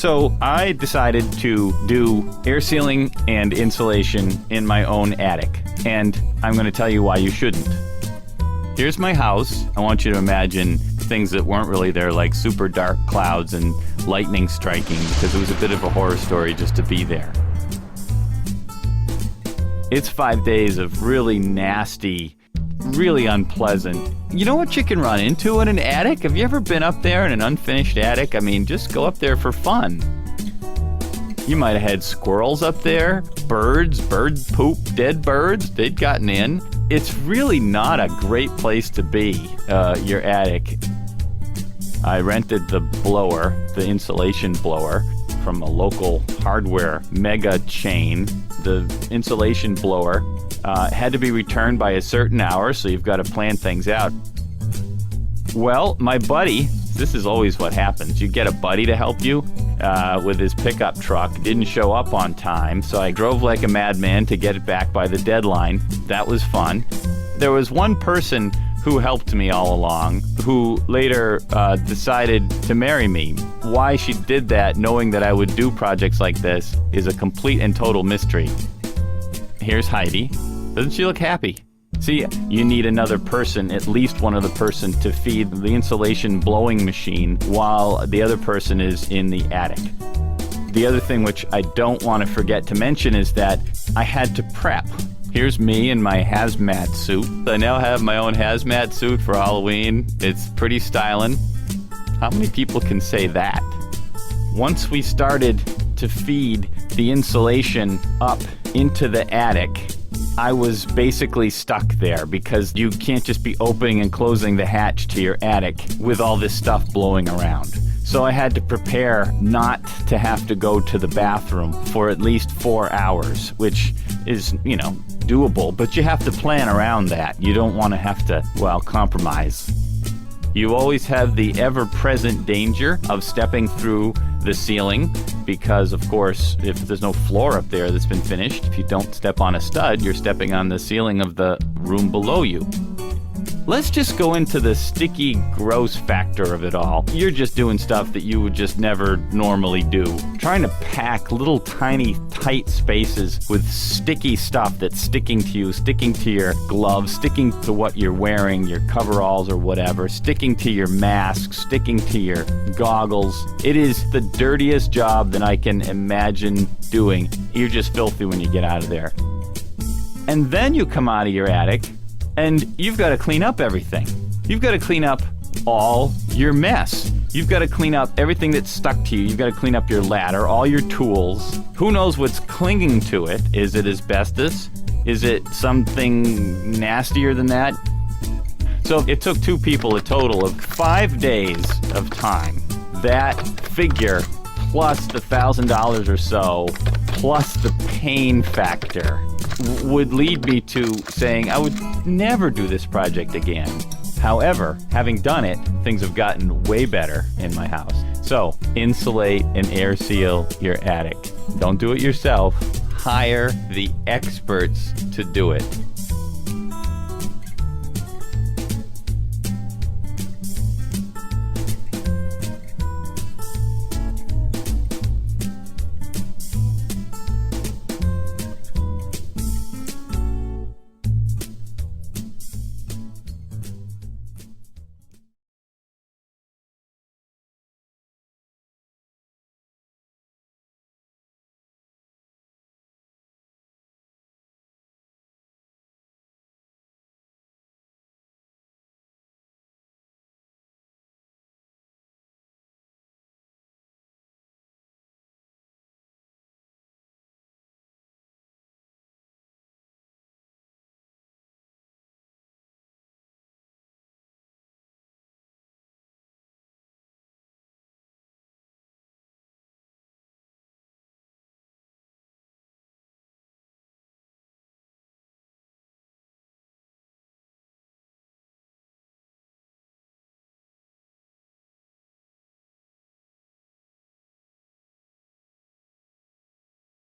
So I decided to do air sealing and insulation in my own attic. And I'm going to tell you why you shouldn't. Here's my house. I want you to imagine things that weren't really there, like super dark clouds and lightning striking, because it was a bit of a horror story just to be there. It's 5 days of really nasty, really unpleasant. You know what you can run into in an attic? Have you ever been up there in an unfinished attic? I mean, just go up there for fun. You might have had squirrels up there, bird poop, dead birds, they'd gotten in. It's really not a great place to be, your attic. I rented the blower, the insulation blower, from a local hardware mega chain. The insulation blower had to be returned by a certain hour, so you've got to plan things out. Well, my buddy, this is always what happens. You get a buddy to help you with his pickup truck. Didn't show up on time, so I drove like a madman to get it back by the deadline. That was fun. There was one person who helped me all along, who later decided to marry me. Why she did that, knowing that I would do projects like this, is a complete and total mystery. Here's Heidi. Doesn't she look happy? See, you need another person, at least one other person, to feed the insulation blowing machine while the other person is in the attic. The other thing which I don't want to forget to mention is that I had to prep. Here's me in my hazmat suit. I now have my own hazmat suit for Halloween. It's pretty styling. How many people can say that? Once we started to feed the insulation up into the attic, I was basically stuck there because you can't just be opening and closing the hatch to your attic with all this stuff blowing around. So I had to prepare not to have to go to the bathroom for at least 4 hours, which is, doable, but you have to plan around that. You don't want to have to, compromise. You always have the ever-present danger of stepping through the ceiling because, of course, if there's no floor up there that's been finished, if you don't step on a stud, you're stepping on the ceiling of the room below you. Let's just go into the sticky, gross factor of it all. You're just doing stuff that you would just never normally do. Trying to pack little tiny, tight spaces with sticky stuff that's sticking to you, sticking to your gloves, sticking to what you're wearing, your coveralls or whatever, sticking to your mask, sticking to your goggles. It is the dirtiest job that I can imagine doing. You're just filthy when you get out of there. And then you come out of your attic, and you've got to clean up everything. You've got to clean up all your mess. You've got to clean up everything that's stuck to you. You've got to clean up your ladder, all your tools. Who knows what's clinging to it? Is it asbestos? Is it something nastier than that? So it took 2 people a total of 5 days of time. That figure, plus the $1,000 or so, plus the pain factor, would lead me to saying I would never do this project again. However, having done it, things have gotten way better in my house. So, insulate and air seal your attic. Don't do it yourself. Hire the experts to do it.